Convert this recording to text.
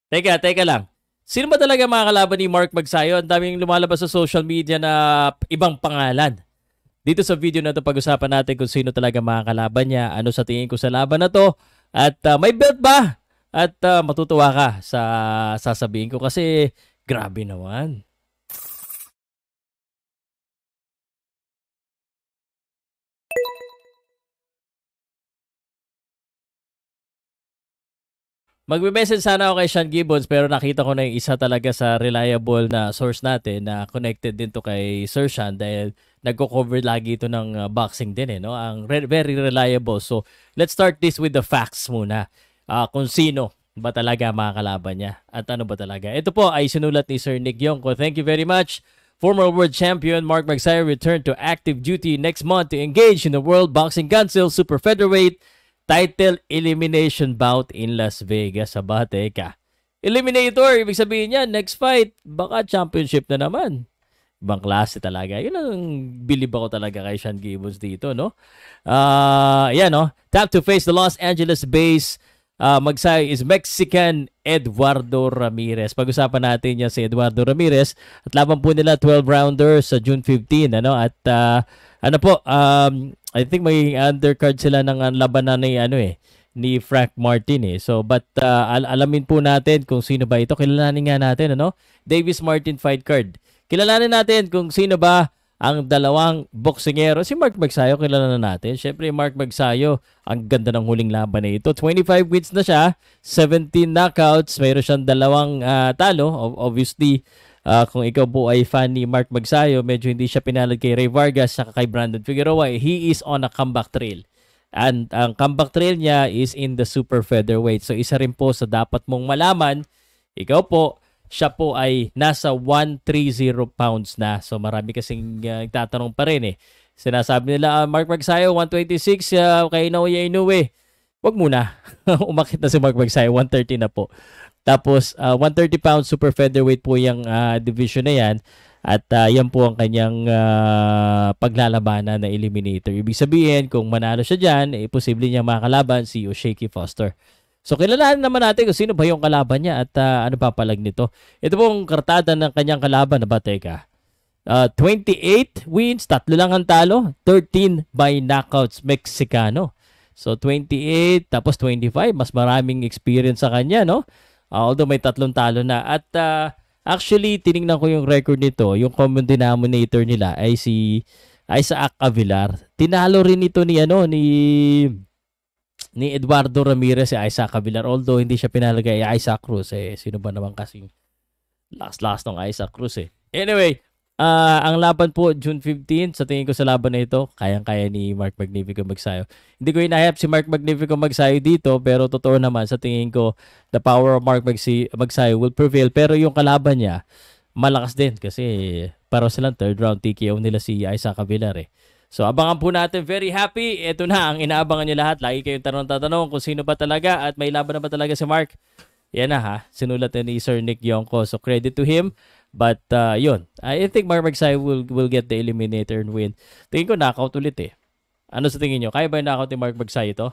Teka lang. Sino ba talaga mga kalaban ni Mark Magsayo? Ang daming lumalabas sa social media na ibang pangalan. Dito sa video na to pag-usapan natin kung sino talaga mga kalaban niya, ano sa tingin ko sa laban na to, at may belt ba? At matutuwa ka sa sasabihin ko kasi grabe naman. Magme-message sana ako kay Sean Gibbons pero nakita ko na yung isa talaga sa reliable na source natin na connected din to kay Sir Sean dahil nagko-cover lagi ito ng boxing din no? Ang very reliable. So, let's start this with the facts muna. Kung sino ba talaga mga kalaban niya at ano ba talaga. Ito po ay sinulat ni Sir Nick Yongko. Thank you very much. Former world champion Mark Magsayo returned to active duty next month to engage in the World Boxing Council Super Featherweight title elimination bout in Las Vegas. Aba, teka. Eliminator, ibig sabihin niya, next fight, baka championship na naman. Ibang klase talaga. Yun ang bilib ako talaga kay Sean Gibbons dito, no? Yan, no? Tap to face the Los Angeles-based Magsayo is Mexican Eduardo Ramirez. Pag-usapan natin yan si Eduardo Ramirez. At laban po nila 12-rounders sa June 15, ano? At ano po, I think may undercard sila ng labanan ni Frank Martin So but alamin po natin kung sino ba ito. Kilalanin nga natin Davis Martin fight card. Kilalanin natin kung sino ba ang dalawang boksingero. Si Mark Magsayo kilala na natin. Syempre Mark Magsayo, ang ganda ng huling laban na ito. 25 wins na siya, 17 knockouts, mayroon siyang dalawang talo. Obviously, kung ikaw po ay fan ni Mark Magsayo, medyo hindi siya pinalad kay Ray Vargas at kay Brandon Figueroa. He is on a comeback trail. And ang comeback trail niya is in the super featherweight. So isa rin po sa dapat mong malaman, ikaw po, siya po ay nasa 130 pounds na. So marami kasing tatanong pa rin Sinasabi nila, Mark Magsayo, 126, kay Naoya Inoue. Wag muna. Umakit na si Mark Magsayo, 130 na po. Tapos 130 pounds super featherweight po yung division na yan. At yan po ang kanyang paglalabanan na eliminator. Ibig sabihin, kung manalo siya dyan, posible niya makalaban si O'Shaquie Foster. So kilalanin naman natin kung sino ba yung kalaban niya at ano pa palag nito. Ito pong kartada ng kanyang kalaban na ba? Teka. 28 wins, 3 lang ang talo, 13 by knockouts Mexicano. So 28 tapos 25, mas maraming experience sa kanya, no? Although may 3 talo na. At actually, tiningnan ko yung record nito. Yung common denominator nila ay si Isaac Avilar. Tinalo rin ito ni Eduardo Ramirez si Isaac Avilar. Although hindi siya pinalagay Isaac Cruz. Sino ba naman kasing last ng Isaac Cruz Anyway, ang laban po June 15, sa tingin ko sa laban na ito, kayang-kaya ni Mark Magnifico Magsayo. Hindi ko inahayap si Mark Magnifico Magsayo dito, pero totoo naman sa tingin ko the power of Mark Magsayo will prevail. Pero yung kalaban niya, malakas din kasi para silang third round TKO nila si Isaac Avilar So abangan po natin, very happy. Ito na ang inaabangan niyo lahat. Lagi kayong tanong-tatanong kung sino ba talaga at may laban na ba talaga si Mark. Yan na sinulat na ni Sir Nick Yongko. So credit to him. But yun, I think Mark Magsayo will get the eliminator and win. Tingin ko knockout ulit Ano sa tingin nyo? Kaya ba yung knockout ni Mark Magsayo ito?